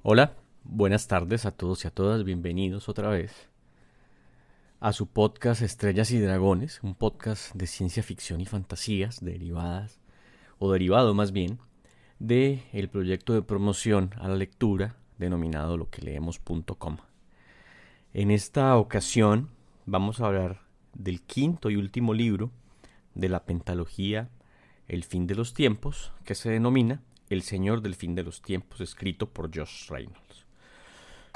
Hola, buenas tardes a todos y a todas, bienvenidos otra vez a su podcast Estrellas y Dragones, un podcast de ciencia ficción y fantasías derivadas, o derivado más bien, de el proyecto de promoción a la lectura denominado loqueleemos.com. En esta ocasión vamos a hablar del quinto y último libro de la pentalogía El fin de los tiempos, que se denomina El Señor del fin de los tiempos, escrito por Josh Reynolds.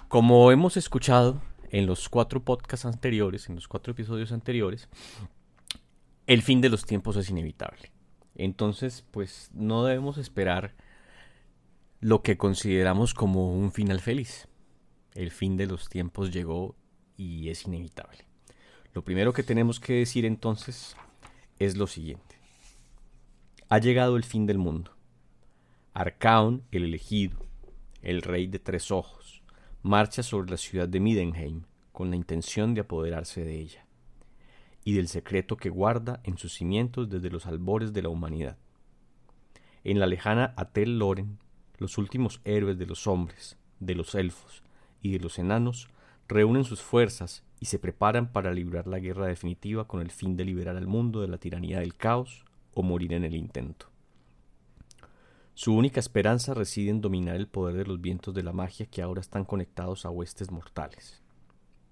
Como hemos escuchado en los cuatro podcasts anteriores, en los cuatro episodios anteriores, el fin de los tiempos es inevitable. Entonces, pues no debemos esperar lo que consideramos como un final feliz. El fin de los tiempos llegó y es inevitable. Lo primero que tenemos que decir entonces es lo siguiente. Ha llegado el fin del mundo. Arcaon, el elegido, el rey de tres ojos, marcha sobre la ciudad de Middenheim con la intención de apoderarse de ella y del secreto que guarda en sus cimientos desde los albores de la humanidad. En la lejana Atel Loren, los últimos héroes de los hombres, de los elfos y de los enanos reúnen sus fuerzas y se preparan para librar la guerra definitiva con el fin de liberar al mundo de la tiranía del caos o morir en el intento. Su única esperanza reside en dominar el poder de los vientos de la magia que ahora están conectados a huestes mortales.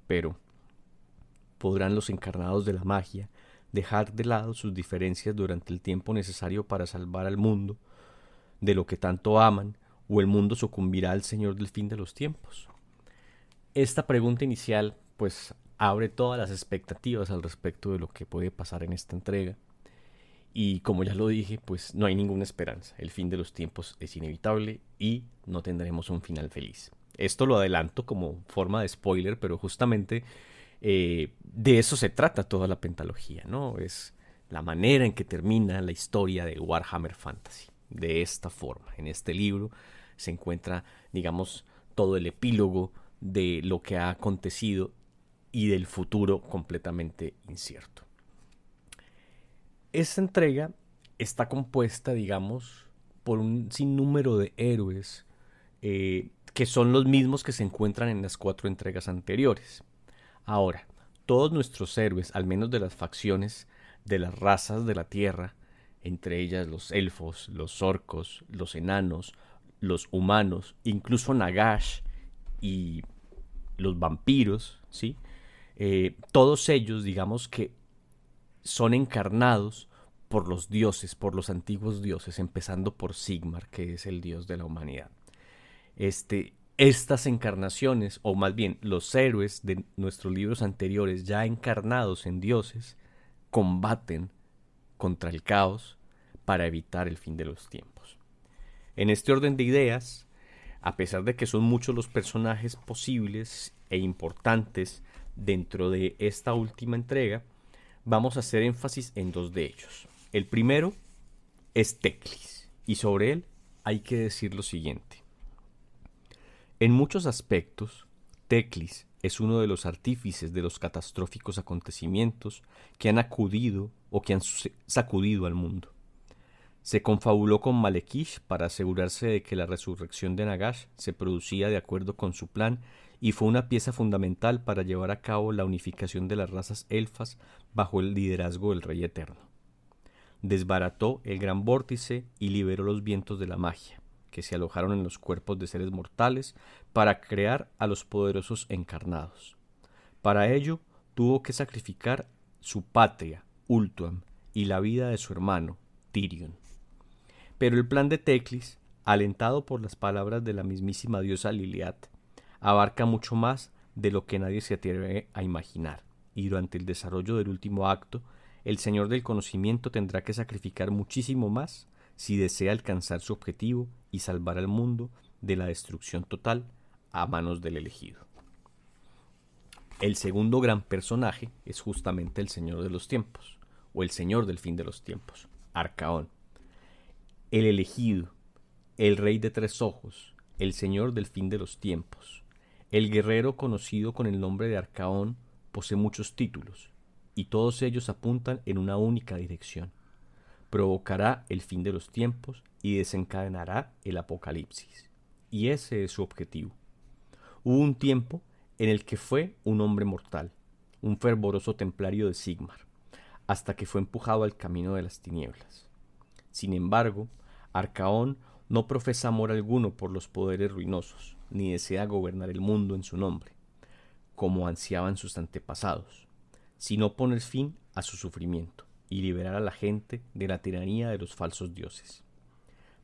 Pero, ¿podrán los encarnados de la magia dejar de lado sus diferencias durante el tiempo necesario para salvar al mundo de lo que tanto aman, o el mundo sucumbirá al Señor del fin de los tiempos? Esta pregunta inicial, pues, abre todas las expectativas al respecto de lo que puede pasar en esta entrega. Y como ya lo dije, pues no hay ninguna esperanza. El fin de los tiempos es inevitable y no tendremos un final feliz. Esto lo adelanto como forma de spoiler, pero justamente de eso se trata toda la pentalogía, ¿no? Es la manera en que termina la historia de Warhammer Fantasy. De esta forma, en este libro se encuentra, digamos, todo el epílogo de lo que ha acontecido y del futuro completamente incierto. Esta entrega está compuesta, digamos, por un sinnúmero de héroes que son los mismos que se encuentran en las cuatro entregas anteriores. Ahora, todos nuestros héroes, al menos de las facciones de las razas de la Tierra, entre ellas los elfos, los orcos, los enanos, los humanos, incluso Nagash y los vampiros, ¿sí? Todos ellos, digamos que son encarnados por los dioses, por los antiguos dioses, empezando por Sigmar, que es el dios de la humanidad. Estas encarnaciones, o más bien los héroes de nuestros libros anteriores, ya encarnados en dioses, combaten contra el caos para evitar el fin de los tiempos. En este orden de ideas, a pesar de que son muchos los personajes posibles e importantes dentro de esta última entrega, vamos a hacer énfasis en dos de ellos. El primero es Teclis, y sobre él hay que decir lo siguiente. En muchos aspectos, Teclis es uno de los artífices de los catastróficos acontecimientos que han acudido o que han sacudido al mundo. Se confabuló con Malekish para asegurarse de que la resurrección de Nagash se producía de acuerdo con su plan y fue una pieza fundamental para llevar a cabo la unificación de las razas elfas bajo el liderazgo del Rey Eterno. Desbarató el gran vórtice y liberó los vientos de la magia, que se alojaron en los cuerpos de seres mortales para crear a los poderosos encarnados. Para ello, tuvo que sacrificar su patria, Ultuam, y la vida de su hermano, Tyrion. Pero el plan de Teclis, alentado por las palabras de la mismísima diosa Liliath, abarca mucho más de lo que nadie se atreve a imaginar, y durante el desarrollo del último acto, el Señor del Conocimiento tendrá que sacrificar muchísimo más si desea alcanzar su objetivo y salvar al mundo de la destrucción total a manos del elegido. El segundo gran personaje es justamente el Señor de los Tiempos, o el Señor del Fin de los Tiempos, Arcaón. El elegido, el Rey de tres ojos, el Señor del Fin de los Tiempos. El guerrero conocido con el nombre de Arcaón posee muchos títulos, y todos ellos apuntan en una única dirección. Provocará el fin de los tiempos y desencadenará el apocalipsis. y ese es su objetivo. Hubo un tiempo en el que fue un hombre mortal, un fervoroso templario de Sigmar, hasta que fue empujado al camino de las tinieblas. Sin embargo, Arcaón no profesa amor alguno por los poderes ruinosos, ni desea gobernar el mundo en su nombre, como ansiaban sus antepasados, sino poner fin a su sufrimiento y liberar a la gente de la tiranía de los falsos dioses.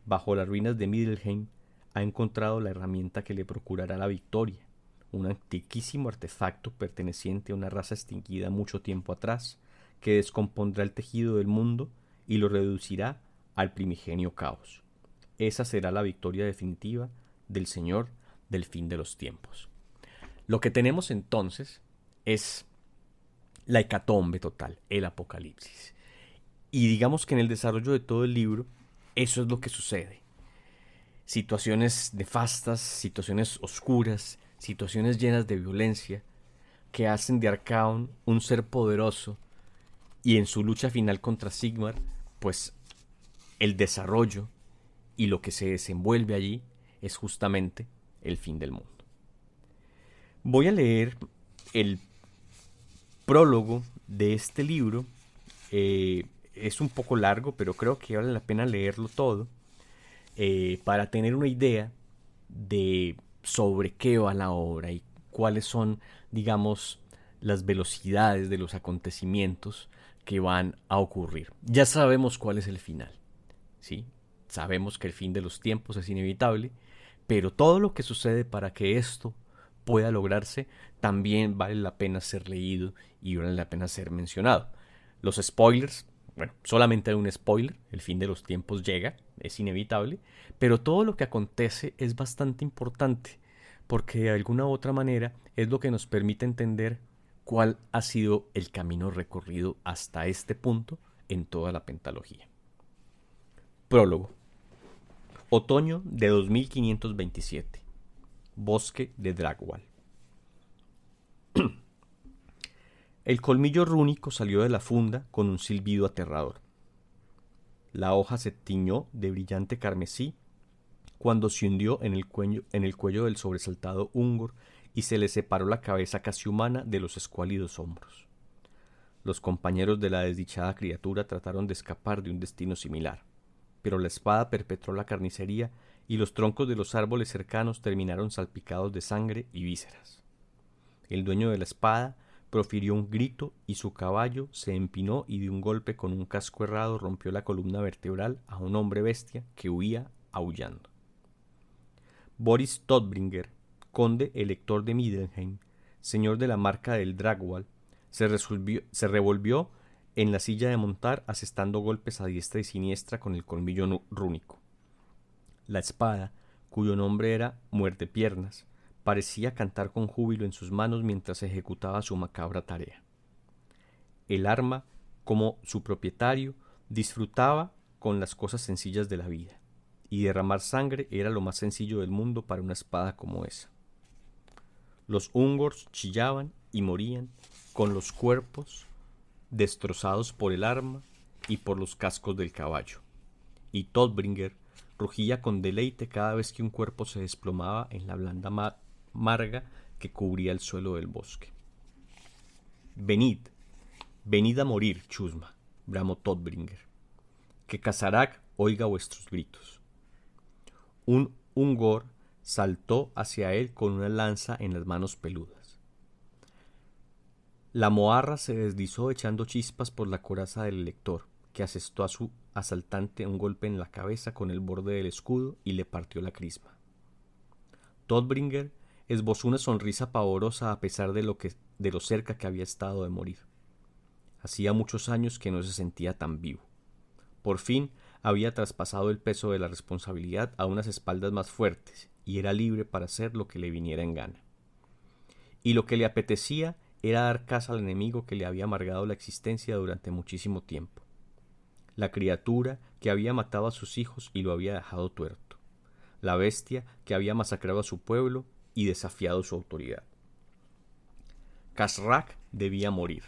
Bajo las ruinas de Middelheim ha encontrado la herramienta que le procurará la victoria, un antiquísimo artefacto perteneciente a una raza extinguida mucho tiempo atrás, que descompondrá el tejido del mundo y lo reducirá al primigenio caos. Esa será la victoria definitiva del Señor del fin de los tiempos. Lo que tenemos entonces es la hecatombe total, el apocalipsis. Y digamos que en el desarrollo de todo el libro, eso es lo que sucede. Situaciones nefastas, situaciones oscuras, situaciones llenas de violencia, que hacen de Arcaón un ser poderoso, y en su lucha final contra Sigmar, pues el desarrollo y lo que se desenvuelve allí es justamente el fin del mundo. Voy a leer el prólogo de este libro. Es un poco largo, pero creo que vale la pena leerlo todo para tener una idea de sobre qué va la obra y cuáles son, digamos, las velocidades de los acontecimientos que van a ocurrir. Ya sabemos cuál es el final, ¿sí? Sabemos que el fin de los tiempos es inevitable, pero todo lo que sucede para que esto pueda lograrse también vale la pena ser leído y vale la pena ser mencionado. Los spoilers, bueno, solamente hay un spoiler, el fin de los tiempos llega, es inevitable, pero todo lo que acontece es bastante importante, porque de alguna u otra manera es lo que nos permite entender cuál ha sido el camino recorrido hasta este punto en toda la pentalogía. Prólogo. Otoño de 2527. Bosque de Dragwall. El colmillo rúnico salió de la funda con un silbido aterrador. La hoja se tiñó de brillante carmesí cuando se hundió en el cuello del sobresaltado Ungor y se le separó la cabeza casi humana de los escuálidos hombros. Los compañeros de la desdichada criatura trataron de escapar de un destino similar, pero la espada perpetró la carnicería y los troncos de los árboles cercanos terminaron salpicados de sangre y vísceras. El dueño de la espada profirió un grito y su caballo se empinó y de un golpe con un casco errado rompió la columna vertebral a un hombre bestia que huía aullando. Boris Todbringer, conde elector de Middelheim, señor de la marca del Dragwall, se revolvió en la silla de montar asestando golpes a diestra y siniestra con el colmillo rúnico. La espada, cuyo nombre era Muertepiernas, parecía cantar con júbilo en sus manos mientras ejecutaba su macabra tarea. El arma, como su propietario, disfrutaba con las cosas sencillas de la vida, y derramar sangre era lo más sencillo del mundo para una espada como esa. Los Ungors chillaban y morían con los cuerpos destrozados por el arma y por los cascos del caballo, y Todbringer rugía con deleite cada vez que un cuerpo se desplomaba en la blanda marga que cubría el suelo del bosque. Venid, venid a morir, chusma, bramó Todbringer, que Kazarak oiga vuestros gritos. Un Ungor saltó hacia él con una lanza en las manos peludas. La moarra se deslizó echando chispas por la coraza del elector, que asestó a su asaltante un golpe en la cabeza con el borde del escudo y le partió la crisma. Todbringer esbozó una sonrisa pavorosa a pesar de lo cerca que había estado de morir. Hacía muchos años que no se sentía tan vivo. Por fin había traspasado el peso de la responsabilidad a unas espaldas más fuertes y era libre para hacer lo que le viniera en gana. Y lo que le apetecía era dar caza al enemigo que le había amargado la existencia durante muchísimo tiempo. La criatura que había matado a sus hijos y lo había dejado tuerto. La bestia que había masacrado a su pueblo y desafiado su autoridad. Khazrak debía morir.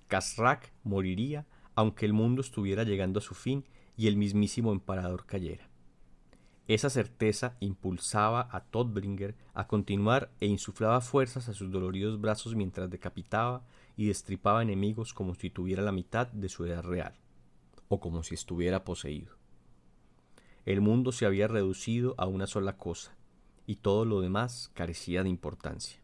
Khazrak moriría aunque el mundo estuviera llegando a su fin y el mismísimo emperador cayera. Esa certeza impulsaba a Todbringer a continuar e insuflaba fuerzas a sus doloridos brazos mientras decapitaba y destripaba enemigos como si tuviera la mitad de su edad real, o como si estuviera poseído. El mundo se había reducido a una sola cosa, y todo lo demás carecía de importancia.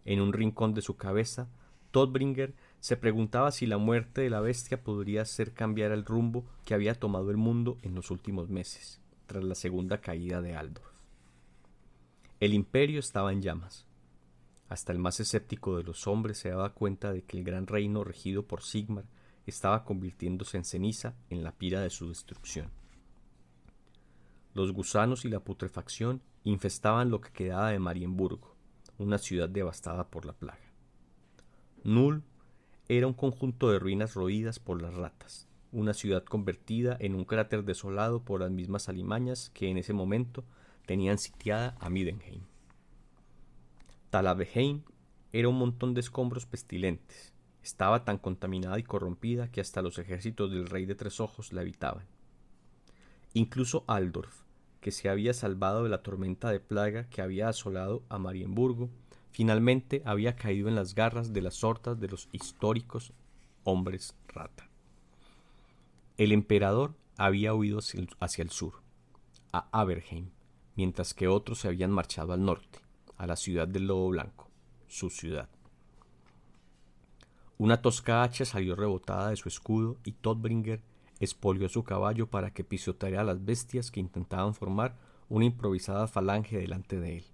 En un rincón de su cabeza, Todbringer se preguntaba si la muerte de la bestia podría hacer cambiar el rumbo que había tomado el mundo en los últimos meses, tras la segunda caída de Aldorf. El imperio estaba en llamas. Hasta el más escéptico de los hombres se daba cuenta de que el gran reino regido por Sigmar estaba convirtiéndose en ceniza en la pira de su destrucción. Los gusanos y la putrefacción infestaban lo que quedaba de Marienburgo, una ciudad devastada por la plaga. Null era un conjunto de ruinas roídas por las ratas, una ciudad convertida en un cráter desolado por las mismas alimañas que en ese momento tenían sitiada a Middenheim. Talaveheim era un montón de escombros pestilentes. Estaba tan contaminada y corrompida que hasta los ejércitos del Rey de Tres Ojos la habitaban. Incluso Aldorf, que se había salvado de la tormenta de plaga que había asolado a Marienburgo, finalmente había caído en las garras de las hordas de los históricos hombres rata. El emperador había huido hacia el sur, a Aberheim, mientras que otros se habían marchado al norte, a la ciudad del Lobo Blanco, su ciudad. Una tosca hacha salió rebotada de su escudo y Todbringer espolió su caballo para que pisoteara a las bestias que intentaban formar una improvisada falange delante de él.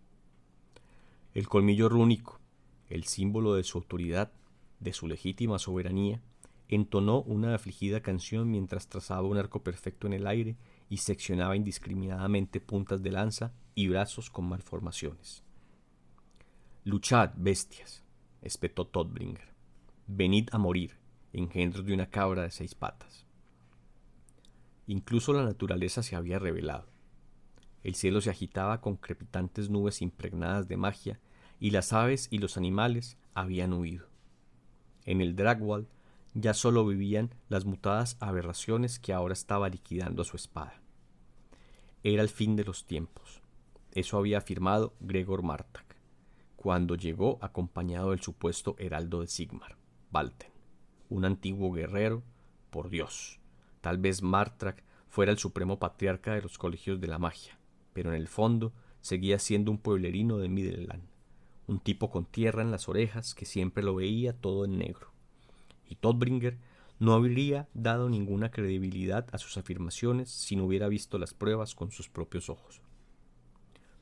El colmillo rúnico, el símbolo de su autoridad, de su legítima soberanía, entonó una afligida canción mientras trazaba un arco perfecto en el aire y seccionaba indiscriminadamente puntas de lanza y brazos con malformaciones. «Luchad, bestias», espetó Todbringer. «Venid a morir, engendros de una cabra de 6 patas». Incluso la naturaleza se había revelado. El cielo se agitaba con crepitantes nubes impregnadas de magia, y las aves y los animales habían huido. En el Dragwall ya solo vivían las mutadas aberraciones que ahora estaba liquidando a su espada. Era el fin de los tiempos. Eso había afirmado Gregor Martak, cuando llegó acompañado del supuesto heraldo de Sigmar, Valten, un antiguo guerrero, por Dios. Tal vez Martak fuera el supremo patriarca de los colegios de la magia, pero en el fondo seguía siendo un pueblerino de Middelland, un tipo con tierra en las orejas que siempre lo veía todo en negro. Y Todbringer no habría dado ninguna credibilidad a sus afirmaciones si no hubiera visto las pruebas con sus propios ojos.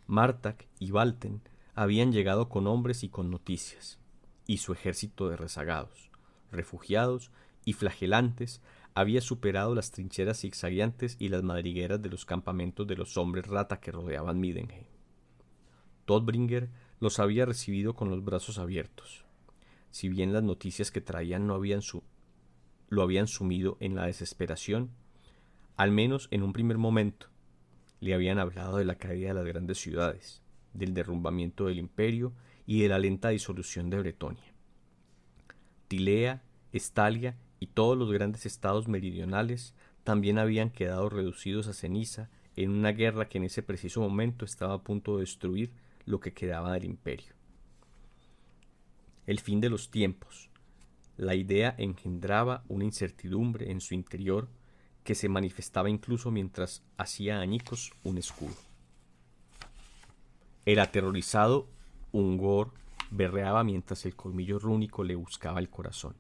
Martak y Valten habían llegado con hombres y con noticias, y su ejército de rezagados, refugiados y flagelantes había superado las trincheras zigzagueantes y las madrigueras de los campamentos de los hombres rata que rodeaban Middenheim. Todbringer los había recibido con los brazos abiertos. Si bien las noticias que traían lo habían sumido en la desesperación, al menos en un primer momento, le habían hablado de la caída de las grandes ciudades, del derrumbamiento del imperio y de la lenta disolución de Bretonia. Tilea, Estalia y todos los grandes estados meridionales también habían quedado reducidos a ceniza en una guerra que en ese preciso momento estaba a punto de destruir lo que quedaba del imperio. El fin de los tiempos. La idea engendraba una incertidumbre en su interior que se manifestaba incluso mientras hacía añicos un escudo. El aterrorizado Ungor berreaba mientras el colmillo rúnico le buscaba el corazón.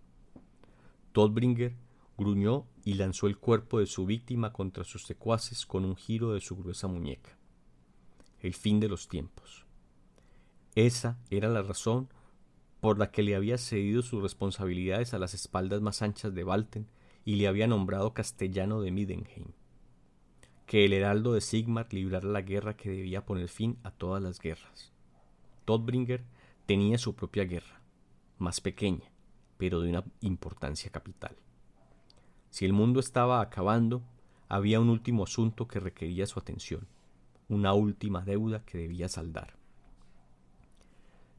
Todbringer gruñó y lanzó el cuerpo de su víctima contra sus secuaces con un giro de su gruesa muñeca. El fin de los tiempos. Esa era la razón por la que le había cedido sus responsabilidades a las espaldas más anchas de Valten y le había nombrado castellano de Middenheim. Que el heraldo de Sigmar librara la guerra que debía poner fin a todas las guerras. Todbringer tenía su propia guerra, más pequeña, pero de una importancia capital. Si el mundo estaba acabando, había un último asunto que requería su atención, una última deuda que debía saldar.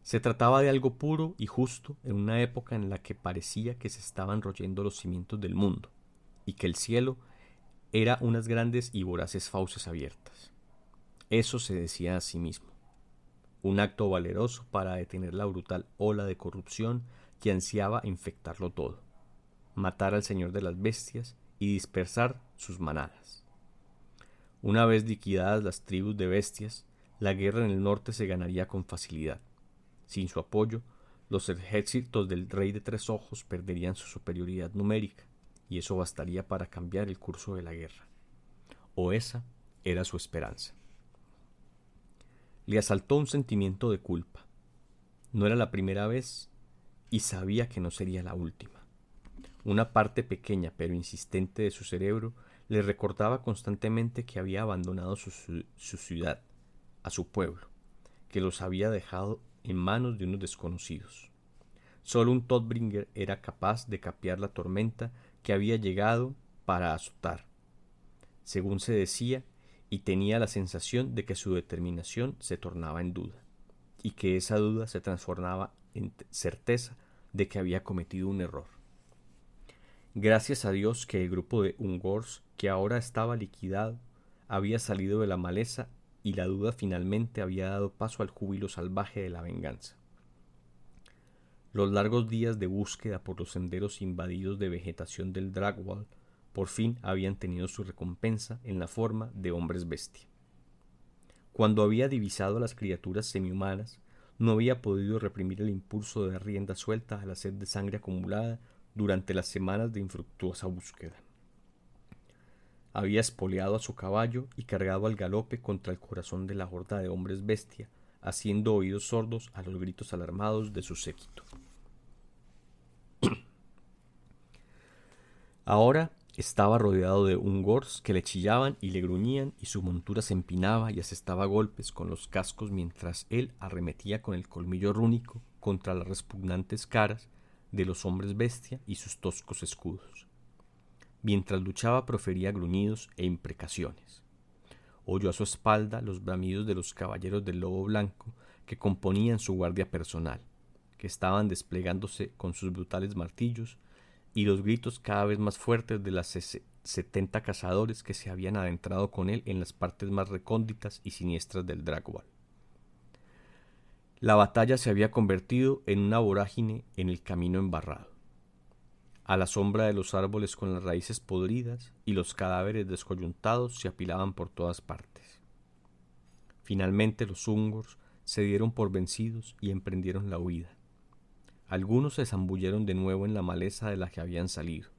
Se trataba de algo puro y justo en una época en la que parecía que se estaban royendo los cimientos del mundo y que el cielo era unas grandes y voraces fauces abiertas. Eso se decía a sí mismo. Un acto valeroso para detener la brutal ola de corrupción que ansiaba infectarlo todo, matar al señor de las bestias y dispersar sus manadas. Una vez liquidadas las tribus de bestias, la guerra en el norte se ganaría con facilidad. Sin su apoyo, los ejércitos del Rey de Tres Ojos perderían su superioridad numérica, y eso bastaría para cambiar el curso de la guerra. O esa era su esperanza. Le asaltó un sentimiento de culpa. No era la primera vez y sabía que no sería la última. Una parte pequeña pero insistente de su cerebro le recordaba constantemente que había abandonado su ciudad, a su pueblo, que los había dejado en manos de unos desconocidos. Solo un Todbringer era capaz de capear la tormenta que había llegado para azotar, según se decía, y tenía la sensación de que su determinación se tornaba en duda, y que esa duda se transformaba en certeza de que había cometido un error. Gracias a Dios que el grupo de Ungors, que ahora estaba liquidado, había salido de la maleza y la duda finalmente había dado paso al júbilo salvaje de la venganza. Los largos días de búsqueda por los senderos invadidos de vegetación del Dragwall por fin habían tenido su recompensa en la forma de hombres bestia. Cuando había divisado a las criaturas semihumanas, no había podido reprimir el impulso de dar rienda suelta a la sed de sangre acumulada durante las semanas de infructuosa búsqueda. Había espoleado a su caballo y cargado al galope contra el corazón de la horda de hombres bestia, haciendo oídos sordos a los gritos alarmados de su séquito. Ahora estaba rodeado de Ungors que le chillaban y le gruñían, y su montura se empinaba y asestaba golpes con los cascos mientras él arremetía con el colmillo rúnico contra las repugnantes caras de los hombres bestia y sus toscos escudos. Mientras luchaba profería gruñidos e imprecaciones. Oyó a su espalda los bramidos de los caballeros del lobo blanco que componían su guardia personal, que estaban desplegándose con sus brutales martillos, y los gritos cada vez más fuertes de las 70 cazadores que se habían adentrado con él en las partes más recónditas y siniestras del Dragwall. La batalla se había convertido en una vorágine en el camino embarrado. A la sombra de los árboles con las raíces podridas y los cadáveres descoyuntados se apilaban por todas partes. Finalmente los Ungors se dieron por vencidos y emprendieron la huida. Algunos se zambulleron de nuevo en la maleza de la que habían salido.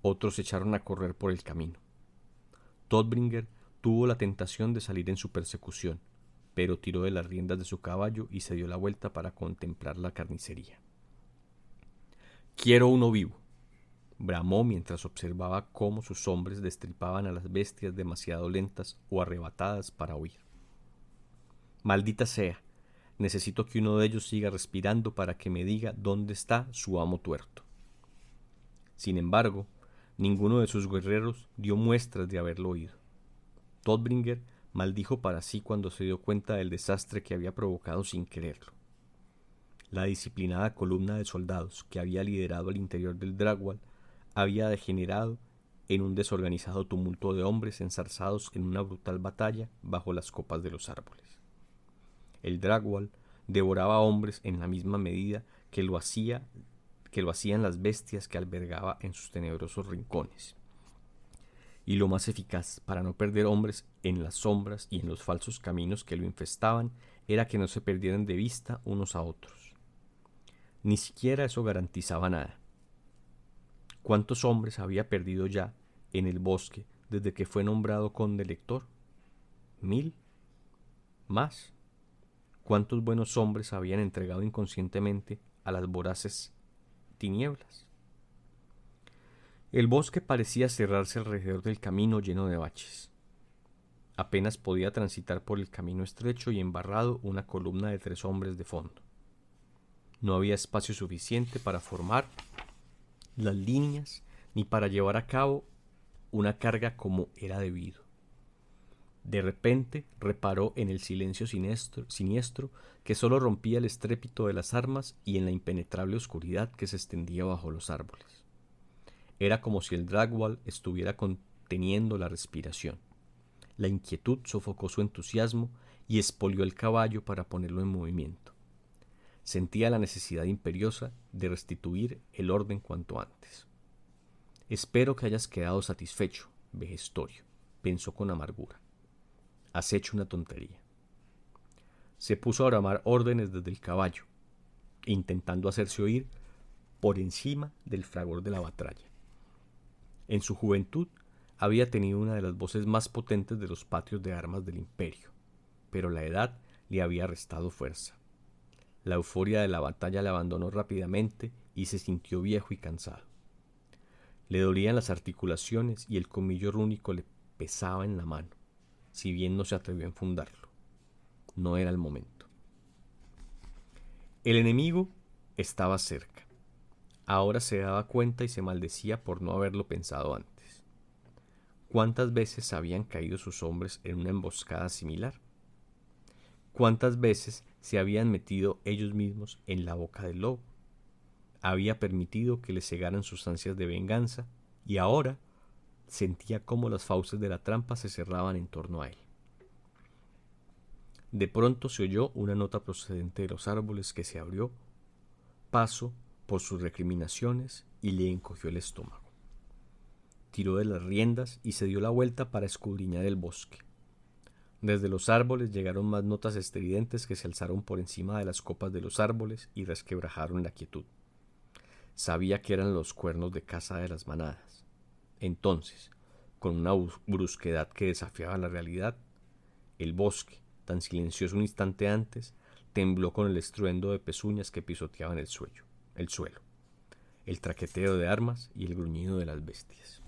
Otros se echaron a correr por el camino. Todbringer tuvo la tentación de salir en su persecución, pero tiró de las riendas de su caballo y se dio la vuelta para contemplar la carnicería. «Quiero uno vivo», bramó mientras observaba cómo sus hombres destripaban a las bestias demasiado lentas o arrebatadas para huir. «Maldita sea, necesito que uno de ellos siga respirando para que me diga dónde está su amo tuerto». Sin embargo, ninguno de sus guerreros dio muestras de haberlo oído. Todbringer maldijo para sí cuando se dio cuenta del desastre que había provocado sin quererlo. La disciplinada columna de soldados que había liderado al interior del Dragwall había degenerado en un desorganizado tumulto de hombres enzarzados en una brutal batalla bajo las copas de los árboles. El Dragwall devoraba hombres en la misma medida que lo hacían las bestias que albergaba en sus tenebrosos rincones. Y lo más eficaz para no perder hombres en las sombras y en los falsos caminos que lo infestaban era que no se perdieran de vista unos a otros. Ni siquiera eso garantizaba nada. ¿Cuántos hombres había perdido ya en el bosque desde que fue nombrado conde lector? ¿1000? ¿Más? ¿Cuántos buenos hombres habían entregado inconscientemente a las voraces tinieblas? El bosque parecía cerrarse alrededor del camino lleno de baches. Apenas podía transitar por el camino estrecho y embarrado una columna de 3 hombres de fondo. No había espacio suficiente para formar las líneas ni para llevar a cabo una carga como era debido. De repente reparó en el silencio siniestro que solo rompía el estrépito de las armas y en la impenetrable oscuridad que se extendía bajo los árboles. Era como si el Dragwall estuviera conteniendo la respiración. La inquietud sofocó su entusiasmo y espolió el caballo para ponerlo en movimiento. Sentía la necesidad imperiosa de restituir el orden cuanto antes. Espero que hayas quedado satisfecho, vejestorio, pensó con amargura. Has hecho una tontería. Se puso a bramar órdenes desde el caballo, intentando hacerse oír por encima del fragor de la batalla. En su juventud había tenido una de las voces más potentes de los patios de armas del imperio, pero la edad le había restado fuerza. La euforia de la batalla le abandonó rápidamente y se sintió viejo y cansado. Le dolían las articulaciones y el colmillo rúnico le pesaba en la mano, si bien no se atrevió a enfundarlo. No era el momento. El enemigo estaba cerca. Ahora se daba cuenta y se maldecía por no haberlo pensado antes. ¿Cuántas veces habían caído sus hombres en una emboscada similar? ¿Cuántas veces se habían metido ellos mismos en la boca del lobo? Había permitido que le cegaran sus ansias de venganza y ahora sentía cómo las fauces de la trampa se cerraban en torno a él. De pronto se oyó una nota procedente de los árboles que se abrió paso por sus recriminaciones y le encogió el estómago. Tiró de las riendas y se dio la vuelta para escudriñar el bosque. Desde los árboles llegaron más notas estridentes que se alzaron por encima de las copas de los árboles y resquebrajaron la quietud. Sabía que eran los cuernos de caza de las manadas. Entonces, con una brusquedad que desafiaba la realidad, el bosque, tan silencioso un instante antes, tembló con el estruendo de pezuñas que pisoteaban el suelo, el traqueteo de armas y el gruñido de las bestias.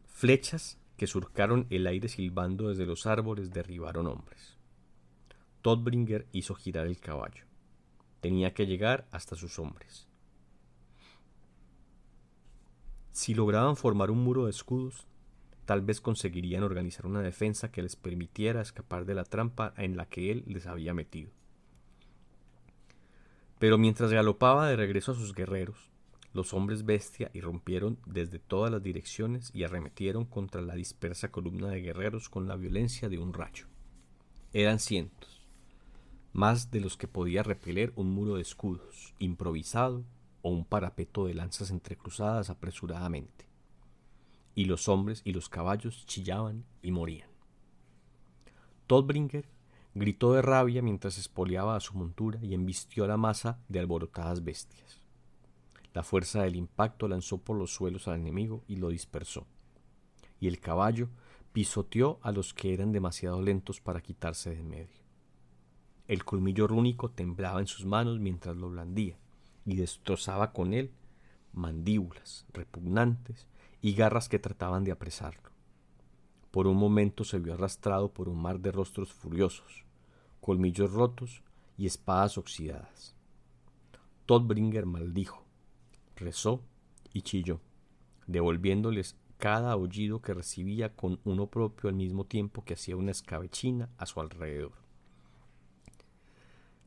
Flechas que surcaron el aire silbando desde los árboles derribaron hombres. Todbringer hizo girar el caballo. Tenía que llegar hasta sus hombres. Si lograban formar un muro de escudos, tal vez conseguirían organizar una defensa que les permitiera escapar de la trampa en la que él les había metido. Pero mientras galopaba de regreso a sus guerreros, los hombres bestia irrumpieron desde todas las direcciones y arremetieron contra la dispersa columna de guerreros con la violencia de un rayo. Eran cientos, más de los que podía repeler un muro de escudos, improvisado, o un parapeto de lanzas entrecruzadas apresuradamente. Y los hombres y los caballos chillaban y morían. Todbringer gritó de rabia mientras espoleaba a su montura y embistió a la masa de alborotadas bestias. La fuerza del impacto lanzó por los suelos al enemigo y lo dispersó. Y el caballo pisoteó a los que eran demasiado lentos para quitarse de en medio. El colmillo rúnico temblaba en sus manos mientras lo blandía y destrozaba con él mandíbulas repugnantes y garras que trataban de apresarlo. Por un momento se vio arrastrado por un mar de rostros furiosos, colmillos rotos y espadas oxidadas. Todbringer maldijo, rezó y chilló, devolviéndoles cada aullido que recibía con uno propio al mismo tiempo que hacía una escabechina a su alrededor.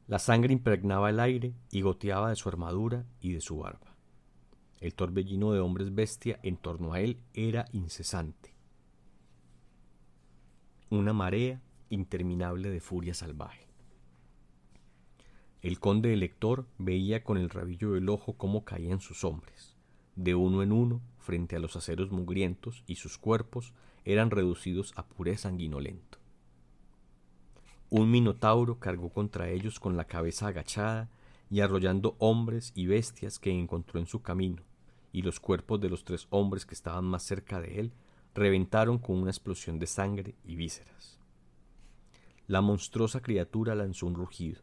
La sangre impregnaba el aire y goteaba de su armadura y de su barba. El torbellino de hombres bestia en torno a él era incesante. Una marea interminable de furia salvaje. El conde elector veía con el rabillo del ojo cómo caían sus hombres, de uno en uno, frente a los aceros mugrientos, y sus cuerpos eran reducidos a puré sanguinolento. Un minotauro cargó contra ellos con la cabeza agachada y arrollando hombres y bestias que encontró en su camino, y los cuerpos de los 3 hombres que estaban más cerca de él reventaron con una explosión de sangre y vísceras. La monstruosa criatura lanzó un rugido,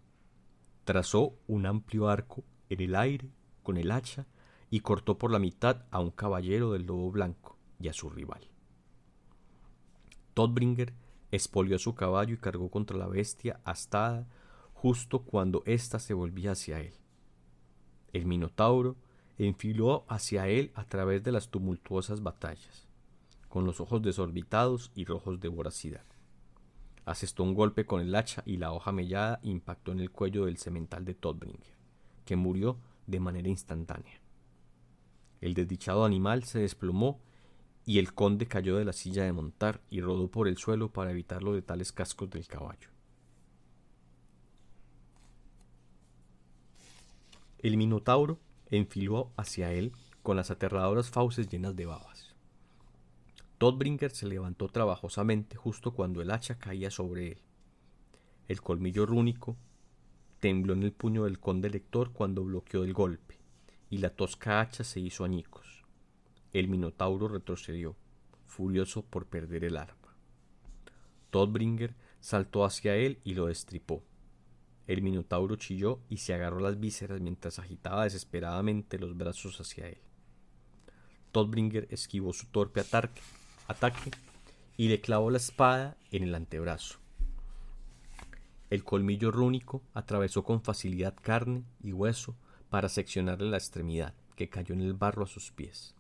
trazó un amplio arco en el aire con el hacha y cortó por la mitad a un caballero del lobo blanco y a su rival. Todbringer espolió a su caballo y cargó contra la bestia astada justo cuando ésta se volvía hacia él. El minotauro enfiló hacia él a través de las tumultuosas batallas, con los ojos desorbitados y rojos de voracidad. Asestó un golpe con el hacha y la hoja mellada impactó en el cuello del semental de Todbringer, que murió de manera instantánea. El desdichado animal se desplomó y el conde cayó de la silla de montar y rodó por el suelo para evitar los letales cascos del caballo. El minotauro enfiló hacia él con las aterradoras fauces llenas de babas. Todbringer se levantó trabajosamente justo cuando el hacha caía sobre él. El colmillo rúnico tembló en el puño del conde lector cuando bloqueó el golpe, y la tosca hacha se hizo añicos. El minotauro retrocedió, furioso por perder el arma. Todbringer saltó hacia él y lo destripó. El minotauro chilló y se agarró las vísceras mientras agitaba desesperadamente los brazos hacia él. Todbringer esquivó su torpe ataque y le clavó la espada en el antebrazo. El colmillo rúnico atravesó con facilidad carne y hueso para seccionarle la extremidad, que cayó en el barro a sus pies.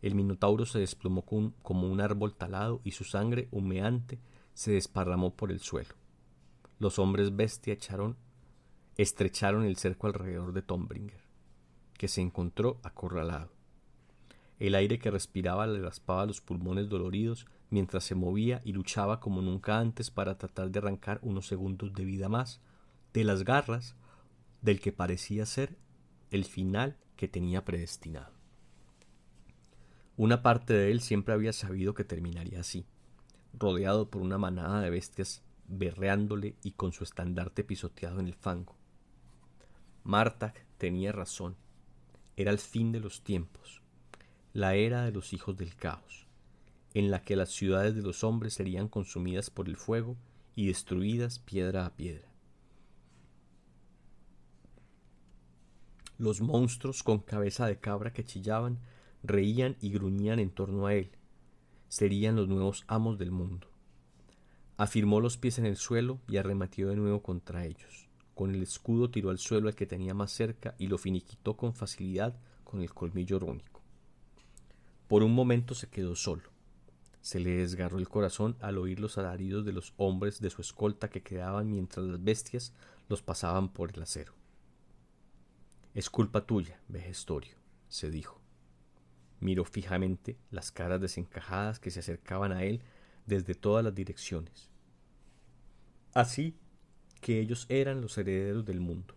El minotauro se desplomó como un árbol talado y su sangre humeante se desparramó por el suelo. Los hombres bestia estrecharon el cerco alrededor de Todbringer, que se encontró acorralado. El aire que respiraba le raspaba los pulmones doloridos mientras se movía y luchaba como nunca antes para tratar de arrancar unos segundos de vida más de las garras del que parecía ser el final que tenía predestinado. Una parte de él siempre había sabido que terminaría así, rodeado por una manada de bestias berreándole y con su estandarte pisoteado en el fango. Martag tenía razón. Era el fin de los tiempos, la era de los hijos del caos, en la que las ciudades de los hombres serían consumidas por el fuego y destruidas piedra a piedra. Los monstruos con cabeza de cabra que chillaban, reían y gruñían en torno a él. Serían los nuevos amos del mundo. Afirmó los pies en el suelo y arremetió de nuevo contra ellos. Con el escudo tiró al suelo al que tenía más cerca y lo finiquitó con facilidad con el colmillo rúnico. Por un momento se quedó solo. Se le desgarró el corazón al oír los alaridos de los hombres de su escolta que quedaban mientras las bestias los pasaban por el acero. «Es culpa tuya, Vejestorio», se dijo. Miró fijamente las caras desencajadas que se acercaban a él desde todas las direcciones. Así que ellos eran los herederos del mundo.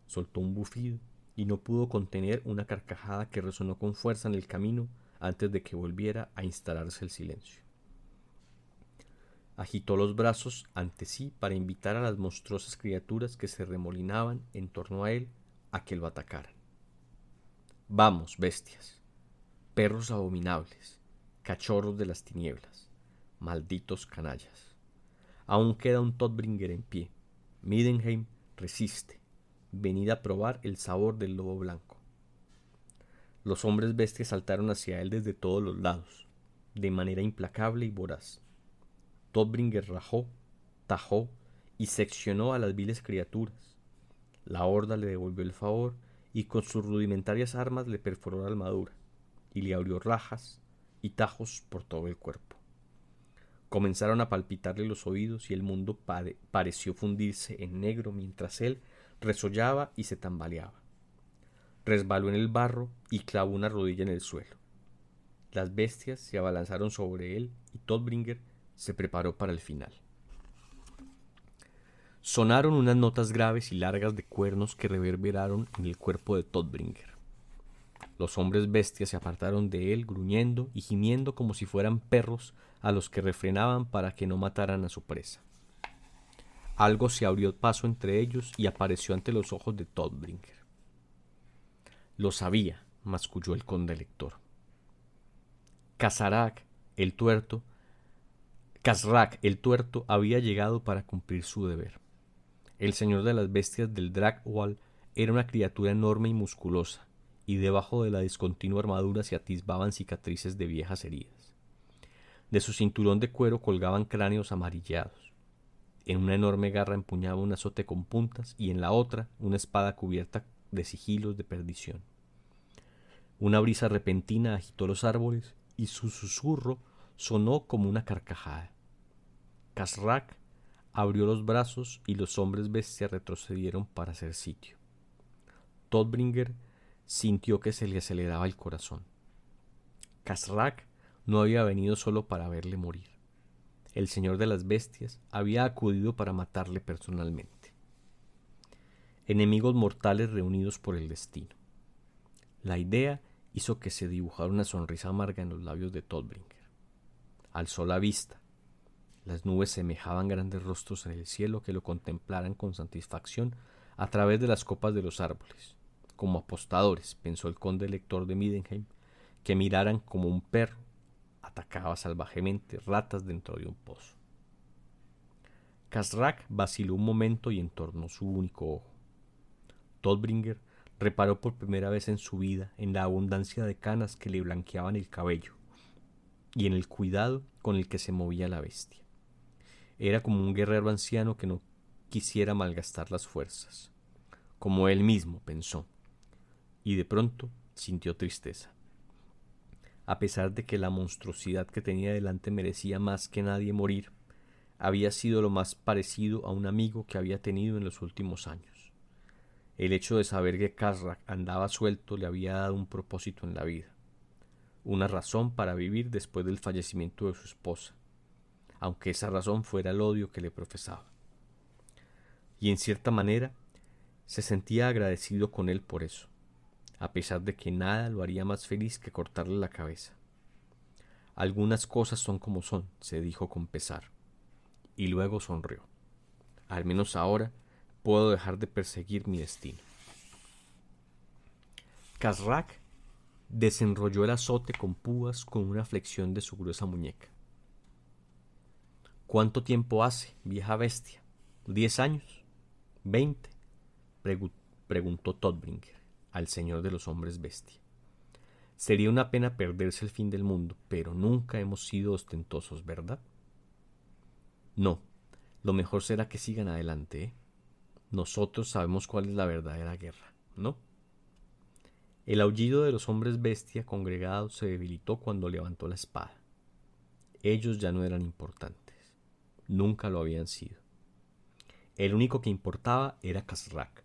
Soltó un bufido y no pudo contener una carcajada que resonó con fuerza en el camino antes de que volviera a instalarse el silencio. Agitó los brazos ante sí para invitar a las monstruosas criaturas que se remolinaban en torno a él a que lo atacaran. «Vamos, bestias, perros abominables, cachorros de las tinieblas, malditos canallas. Aún queda un Todbringer en pie. Middenheim resiste. Venid a probar el sabor del lobo blanco». Los hombres bestias saltaron hacia él desde todos los lados, de manera implacable y voraz. Todbringer rajó, tajó y seccionó a las viles criaturas. La horda le devolvió el favor y con sus rudimentarias armas le perforó la armadura y le abrió rajas y tajos por todo el cuerpo. Comenzaron a palpitarle los oídos y el mundo pareció fundirse en negro mientras él resollaba y se tambaleaba. Resbaló en el barro y clavó una rodilla en el suelo. Las bestias se abalanzaron sobre él y Todbringer se preparó para el final. Sonaron unas notas graves y largas de cuernos que reverberaron en el cuerpo de Todbringer. Los hombres bestias se apartaron de él gruñendo y gimiendo como si fueran perros a los que refrenaban para que no mataran a su presa. Algo se abrió paso entre ellos y apareció ante los ojos de Todbringer. «Lo sabía», masculló el conde lector. Khazrak el tuerto había llegado para cumplir su deber. El señor de las bestias del Dragwall era una criatura enorme y musculosa, y debajo de la discontinua armadura se atisbaban cicatrices de viejas heridas. De su cinturón de cuero colgaban cráneos amarillados. En una enorme garra empuñaba un azote con puntas y en la otra una espada cubierta de sigilos de perdición. Una brisa repentina agitó los árboles y su susurro sonó como una carcajada. Khazrak abrió los brazos y los hombres bestia retrocedieron para hacer sitio. Todbringer sintió que se le aceleraba el corazón. Khazrak no había venido solo para verle morir. El señor de las bestias había acudido para matarle personalmente. Enemigos mortales reunidos por el destino. La idea hizo que se dibujara una sonrisa amarga en los labios de Todbringer. Alzó la vista. Las nubes semejaban grandes rostros en el cielo que lo contemplaran con satisfacción a través de las copas de los árboles, como apostadores, pensó el conde elector de Middenheim, que miraran como un perro atacaba salvajemente ratas dentro de un pozo. Kazrak vaciló un momento y entornó su único ojo. Todbringer reparó por primera vez en su vida en la abundancia de canas que le blanqueaban el cabello y en el cuidado con el que se movía la bestia. Era como un guerrero anciano que no quisiera malgastar las fuerzas, como él mismo pensó, y de pronto sintió tristeza. A pesar de que la monstruosidad que tenía delante merecía más que nadie morir, había sido lo más parecido a un amigo que había tenido en los últimos años. El hecho de saber que Kazrak andaba suelto le había dado un propósito en la vida, una razón para vivir después del fallecimiento de su esposa, aunque esa razón fuera el odio que le profesaba. Y en cierta manera se sentía agradecido con él por eso, a pesar de que nada lo haría más feliz que cortarle la cabeza. Algunas cosas son como son, se dijo con pesar, y luego sonrió. Al menos ahora puedo dejar de perseguir mi destino. Kazrak desenrolló el azote con púas con una flexión de su gruesa muñeca. ¿Cuánto tiempo hace, vieja bestia? ¿10 años? ¿20? Preguntó Todbringer al señor de los hombres bestia. Sería una pena perderse el fin del mundo, pero nunca hemos sido ostentosos, ¿verdad? No, lo mejor será que sigan adelante, ¿eh? Nosotros sabemos cuál es la verdadera guerra, ¿no? El aullido de los hombres bestia congregados se debilitó cuando levantó la espada. Ellos ya no eran importantes. Nunca lo habían sido. El único que importaba era Kazrak.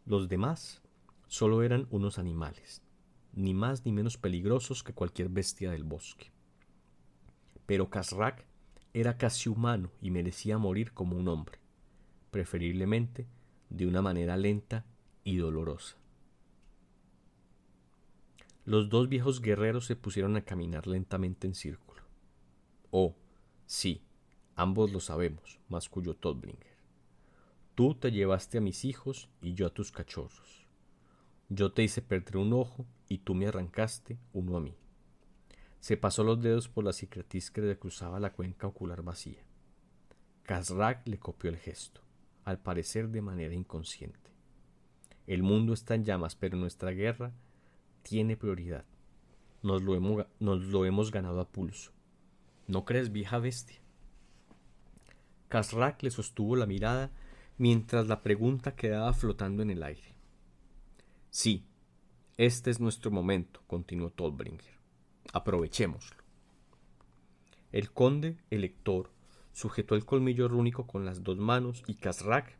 Los demás solo eran unos animales, ni más ni menos peligrosos que cualquier bestia del bosque. Pero Kazrak era casi humano y merecía morir como un hombre, preferiblemente de una manera lenta y dolorosa. Los dos viejos guerreros se pusieron a caminar lentamente en círculo. Oh, sí, ambos lo sabemos, masculló Todbringer. Tú te llevaste a mis hijos y yo a tus cachorros. Yo te hice perder un ojo y tú me arrancaste uno a mí. Se pasó los dedos por la cicatriz que le cruzaba la cuenca ocular vacía. Kazrak le copió el gesto, al parecer de manera inconsciente. El mundo está en llamas, pero nuestra guerra tiene prioridad. Nos lo hemos ganado a pulso. ¿No crees, vieja bestia? Kazrak le sostuvo la mirada mientras la pregunta quedaba flotando en el aire. Sí, este es nuestro momento, continuó Todbringer. Aprovechémoslo. El conde elector sujetó el colmillo rúnico con las dos manos y Kazrak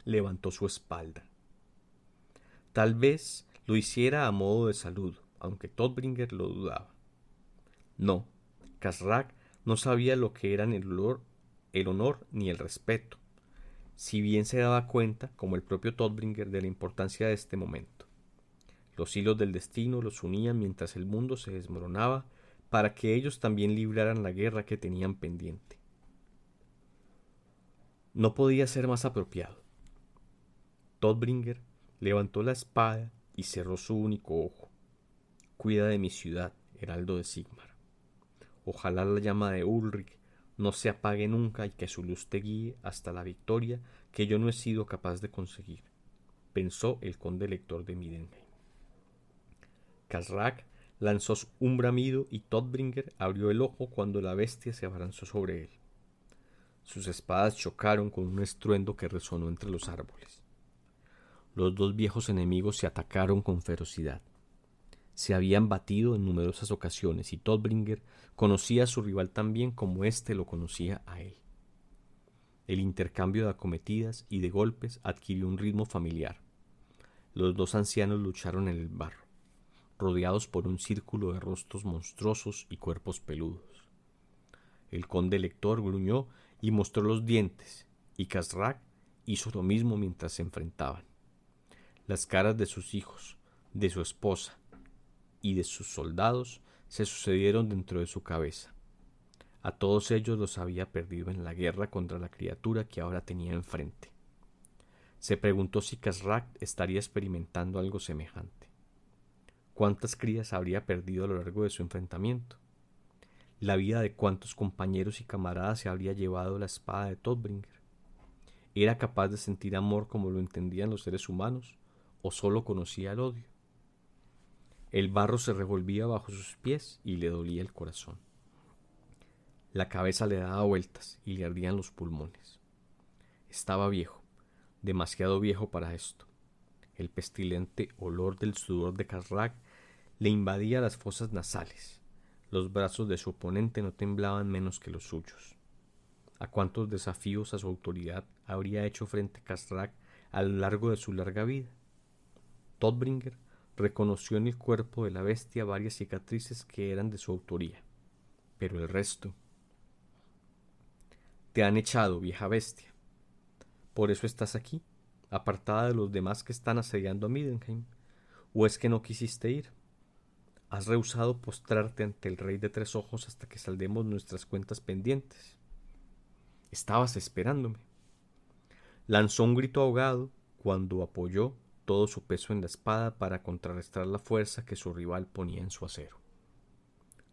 levantó su espalda. Tal vez lo hiciera a modo de saludo, aunque Todbringer lo dudaba. No, Kazrak no sabía lo que eran el honor ni el respeto, si bien se daba cuenta, como el propio Todbringer, de la importancia de este momento. Los hilos del destino los unían mientras el mundo se desmoronaba para que ellos también libraran la guerra que tenían pendiente. No podía ser más apropiado. Todbringer levantó la espada y cerró su único ojo. Cuida de mi ciudad, heraldo de Sigmar. Ojalá la llama de Ulrich no se apague nunca y que su luz te guíe hasta la victoria que yo no he sido capaz de conseguir, pensó el conde elector de Middenheim. Kazrak lanzó un bramido y Todbringer abrió el ojo cuando la bestia se abalanzó sobre él. Sus espadas chocaron con un estruendo que resonó entre los árboles. Los dos viejos enemigos se atacaron con ferocidad. Se habían batido en numerosas ocasiones y Todbringer conocía a su rival tan bien como éste lo conocía a él. El intercambio de acometidas y de golpes adquirió un ritmo familiar. Los dos ancianos lucharon en el barro. rodeados por un círculo de rostros monstruosos y cuerpos peludos. El conde elector gruñó y mostró los dientes, y Khazrak hizo lo mismo mientras se enfrentaban. Las caras de sus hijos, de su esposa y de sus soldados se sucedieron dentro de su cabeza. A todos ellos los había perdido en la guerra contra la criatura que ahora tenía enfrente. Se preguntó si Khazrak estaría experimentando algo semejante. ¿Cuántas crías habría perdido a lo largo de su enfrentamiento? ¿La vida de cuántos compañeros y camaradas se habría llevado la espada de Todbringer? ¿Era capaz de sentir amor como lo entendían los seres humanos, o solo conocía el odio? El barro se revolvía bajo sus pies y le dolía el corazón. La cabeza le daba vueltas y le ardían los pulmones. Estaba viejo, demasiado viejo para esto. El pestilente olor del sudor de Khazrak le invadía las fosas nasales. Los brazos de su oponente no temblaban menos que los suyos. ¿A cuántos desafíos a su autoridad habría hecho frente Khazrak a lo largo de su larga vida? Todbringer reconoció en el cuerpo de la bestia varias cicatrices que eran de su autoría, pero el resto... Te han echado, vieja bestia. ¿Por eso estás aquí, apartada de los demás que están asediando a Middenheim? ¿O es que no quisiste ir? ¿Has rehusado postrarte ante el rey de tres ojos hasta que saldemos nuestras cuentas pendientes? Estabas esperándome. Lanzó un grito ahogado cuando apoyó todo su peso en la espada para contrarrestar la fuerza que su rival ponía en su acero.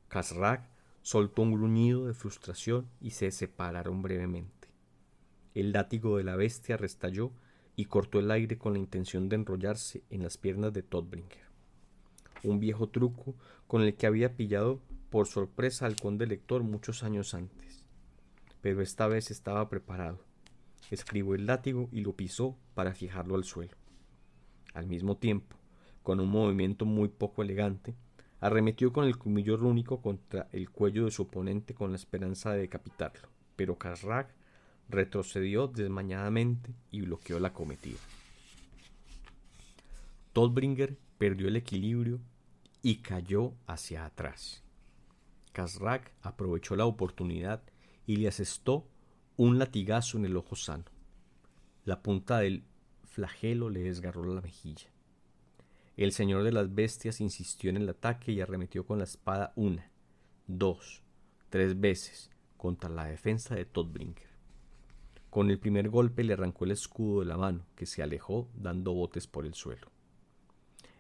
Khazrak soltó un gruñido de frustración y se separaron brevemente. El látigo de la bestia restalló y cortó el aire con la intención de enrollarse en las piernas de Todbringer. Un viejo truco con el que había pillado por sorpresa al conde elector muchos años antes. Pero esta vez estaba preparado. Escribió el látigo y lo pisó para fijarlo al suelo. Al mismo tiempo, con un movimiento muy poco elegante, arremetió con el colmillo rúnico contra el cuello de su oponente con la esperanza de decapitarlo, pero Khazrak retrocedió desmañadamente y bloqueó la acometida. Todbringer perdió el equilibrio y cayó hacia atrás. Khazrak aprovechó la oportunidad y le asestó un latigazo en el ojo sano. La punta del flagelo le desgarró la mejilla. El señor de las bestias insistió en el ataque y arremetió con la espada 1, 2, 3 veces contra la defensa de Todbringer. Con el primer golpe le arrancó el escudo de la mano, que se alejó dando botes por el suelo.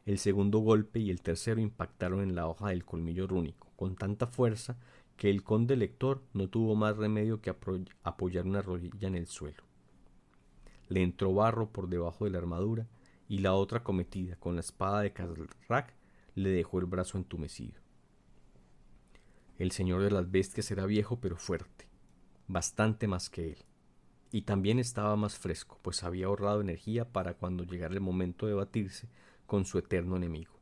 El segundo golpe y el tercero impactaron en la hoja del colmillo rúnico, con tanta fuerza que el conde elector no tuvo más remedio que apoyar una rodilla en el suelo. Le entró barro por debajo de la armadura y la otra acometida con la espada de Khazrak le dejó el brazo entumecido. El señor de las bestias era viejo pero fuerte, bastante más que él, y también estaba más fresco, pues había ahorrado energía para cuando llegara el momento de batirse con su eterno enemigo.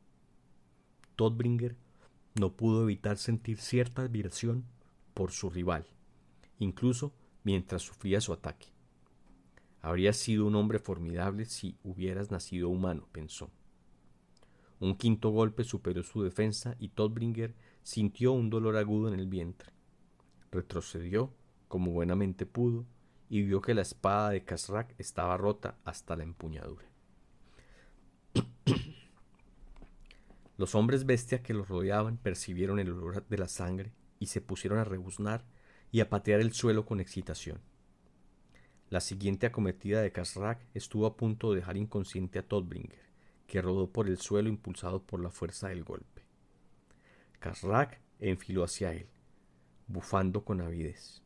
Todbringer no pudo evitar sentir cierta admiración por su rival, incluso mientras sufría su ataque. Habrías sido un hombre formidable si hubieras nacido humano, pensó. Un quinto golpe superó su defensa y Todbringer sintió un dolor agudo en el vientre. Retrocedió, como buenamente pudo, y vio que la espada de Khazrak estaba rota hasta la empuñadura. Los hombres bestia que los rodeaban percibieron el olor de la sangre y se pusieron a rebuznar y a patear el suelo con excitación. La siguiente acometida de Khazrak estuvo a punto de dejar inconsciente a Todbringer, que rodó por el suelo impulsado por la fuerza del golpe. Khazrak enfiló hacia él, bufando con avidez.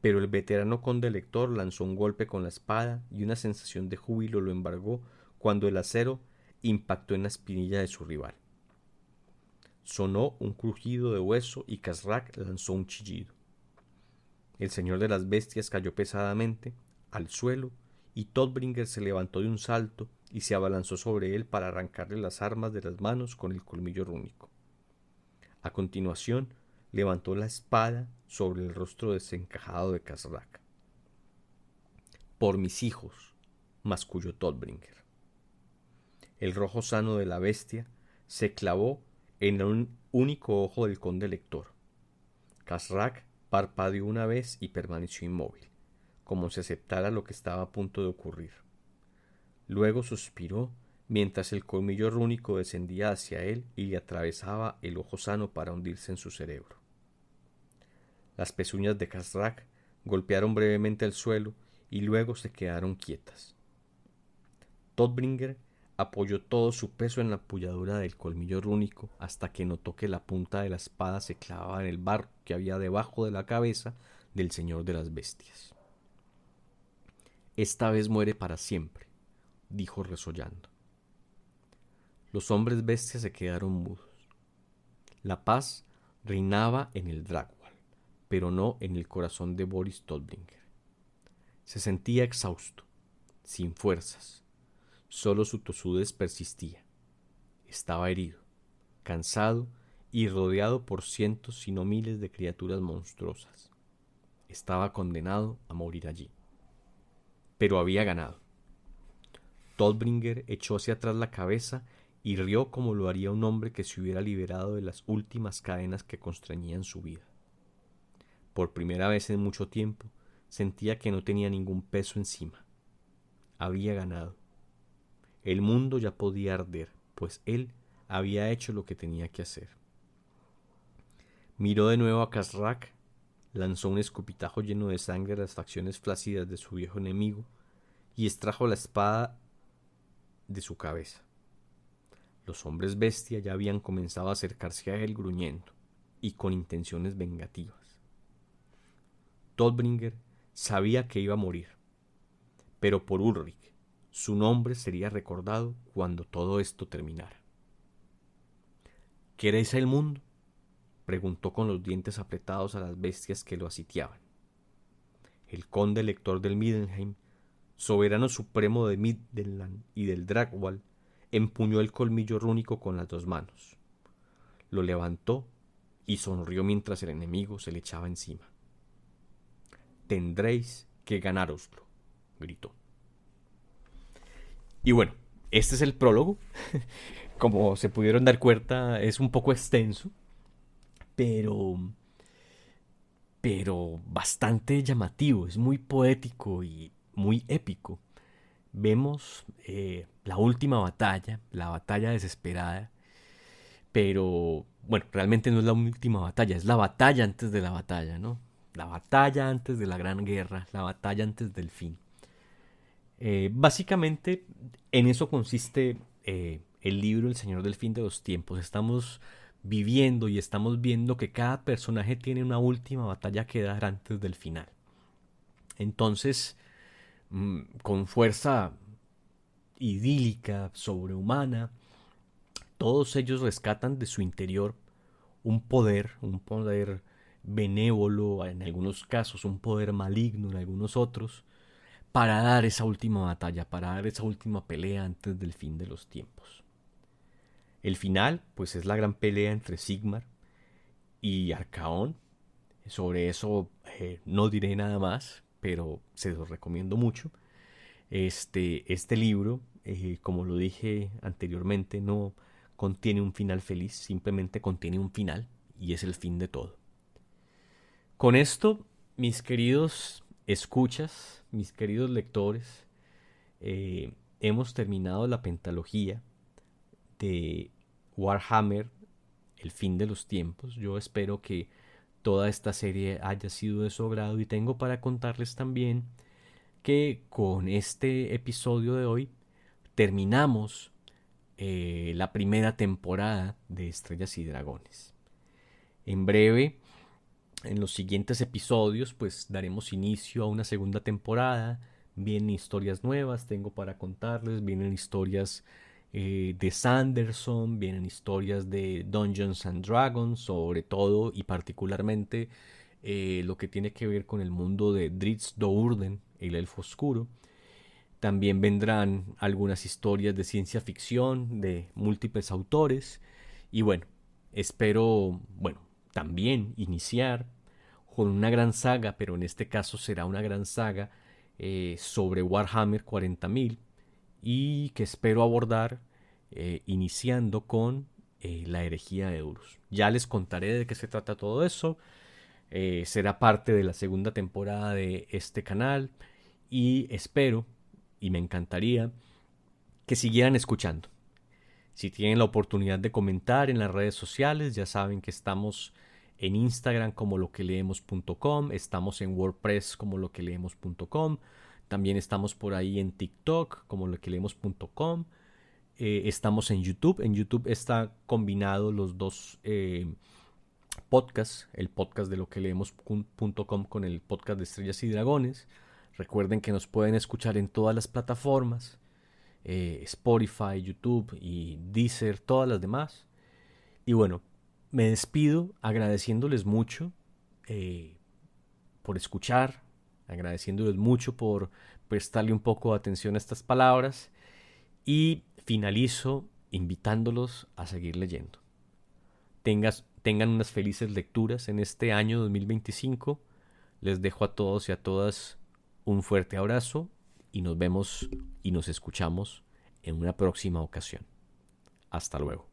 Pero el veterano conde elector lanzó un golpe con la espada y una sensación de júbilo lo embargó cuando el acero impactó en la espinilla de su rival. Sonó un crujido de hueso y Khazrak lanzó un chillido. El señor de las bestias cayó pesadamente al suelo y Todbringer se levantó de un salto y se abalanzó sobre él para arrancarle las armas de las manos con el colmillo rúnico. A continuación, levantó la espada sobre el rostro desencajado de Khazrak. «Por mis hijos», masculló Todbringer. El rojo sano de la bestia se clavó en un único ojo del conde lector. Khazrak parpadeó una vez y permaneció inmóvil, como si aceptara lo que estaba a punto de ocurrir. Luego suspiró mientras el colmillo rúnico descendía hacia él y le atravesaba el ojo sano para hundirse en su cerebro. Las pezuñas de Khazrak golpearon brevemente el suelo y luego se quedaron quietas. Todbringer apoyó todo su peso en la apoyadura del colmillo rúnico hasta que notó que la punta de la espada se clavaba en el barro que había debajo de la cabeza del señor de las bestias. «Esta vez muere para siempre», dijo resollando. Los hombres bestias se quedaron mudos. La paz reinaba en el Dragwall, pero no en el corazón de Boris Todbringer. Se sentía exhausto, sin fuerzas. Solo su tosudez persistía. Estaba herido, cansado y rodeado por cientos si no miles de criaturas monstruosas. Estaba condenado a morir allí. Pero había ganado. Todbringer echó hacia atrás la cabeza y rió como lo haría un hombre que se hubiera liberado de las últimas cadenas que constreñían su vida. Por primera vez en mucho tiempo, sentía que no tenía ningún peso encima. Había ganado. El mundo ya podía arder, pues él había hecho lo que tenía que hacer. Miró de nuevo a Khazrak, lanzó un escupitajo lleno de sangre a las facciones flácidas de su viejo enemigo y extrajo la espada de su cabeza. Los hombres bestia ya habían comenzado a acercarse a él gruñendo y con intenciones vengativas. Todbringer sabía que iba a morir, pero por Ulrich, su nombre sería recordado cuando todo esto terminara. ¿Queréis el mundo?, preguntó con los dientes apretados a las bestias que lo asitiaban. El conde elector del Middenheim, soberano supremo de Middenland y del Dragwall, empuñó el colmillo rúnico con las dos manos. Lo levantó y sonrió mientras el enemigo se le echaba encima. «Tendréis que ganároslo», gritó. Y bueno, este es el prólogo. Como se pudieron dar cuenta, es un poco extenso, pero bastante llamativo. Es muy poético y muy épico. Vemos la última batalla, la batalla desesperada, pero bueno, realmente no es la última batalla, es la batalla antes de la batalla, ¿no? La batalla antes de la gran guerra, la batalla antes del fin. Básicamente en eso consiste el libro El Señor del Fin de los Tiempos. Estamos viviendo y estamos viendo que cada personaje tiene una última batalla que dar antes del final. Entonces, con fuerza idílica, sobrehumana, todos ellos rescatan de su interior un poder benévolo en algunos casos, un poder maligno en algunos otros, para dar esa última batalla, para dar esa última pelea antes del fin de los tiempos. El final, pues es la gran pelea entre Sigmar y Arcaón. Sobre eso no diré nada más, pero se los recomiendo mucho. Este libro, como lo dije anteriormente, no contiene un final feliz, simplemente contiene un final y es el fin de todo. Con esto, mis queridos escuchas, mis queridos lectores, hemos terminado la pentalogía de Warhammer, el fin de los tiempos. Yo espero que toda esta serie haya sido de su agrado y tengo para contarles también que con este episodio de hoy terminamos la primera temporada de Estrellas y Dragones. En breve, en los siguientes episodios, pues daremos inicio a una segunda temporada. Vienen historias nuevas, tengo para contarles, vienen historias de Sanderson, vienen historias de Dungeons and Dragons, sobre todo y particularmente lo que tiene que ver con el mundo de Drizzt Do'Urden, el elfo oscuro. También vendrán algunas historias de ciencia ficción de múltiples autores. Y bueno, espero, también iniciar con una gran saga, pero en este caso será una gran saga sobre Warhammer 40.000 y que espero abordar iniciando con la herejía de Eurus. Ya les contaré de qué se trata todo eso. Será parte de la segunda temporada de este canal y espero y me encantaría que siguieran escuchando. Si tienen la oportunidad de comentar en las redes sociales, ya saben que estamos en Instagram como loqueleemos.com, estamos en WordPress como loqueleemos.com, también estamos por ahí en TikTok como loqueleemos.com, estamos en YouTube. En YouTube está combinado los dos podcasts, el podcast de loqueleemos.com con el podcast de Estrellas y Dragones. Recuerden que nos pueden escuchar en todas las plataformas. Spotify, YouTube y Deezer, todas las demás. Y bueno, me despido agradeciéndoles mucho por escuchar, agradeciéndoles mucho por prestarle un poco de atención a estas palabras y finalizo invitándolos a seguir leyendo. Tengan unas felices lecturas en este año 2025. Les dejo a todos y a todas un fuerte abrazo y nos vemos y nos escuchamos en una próxima ocasión. Hasta luego.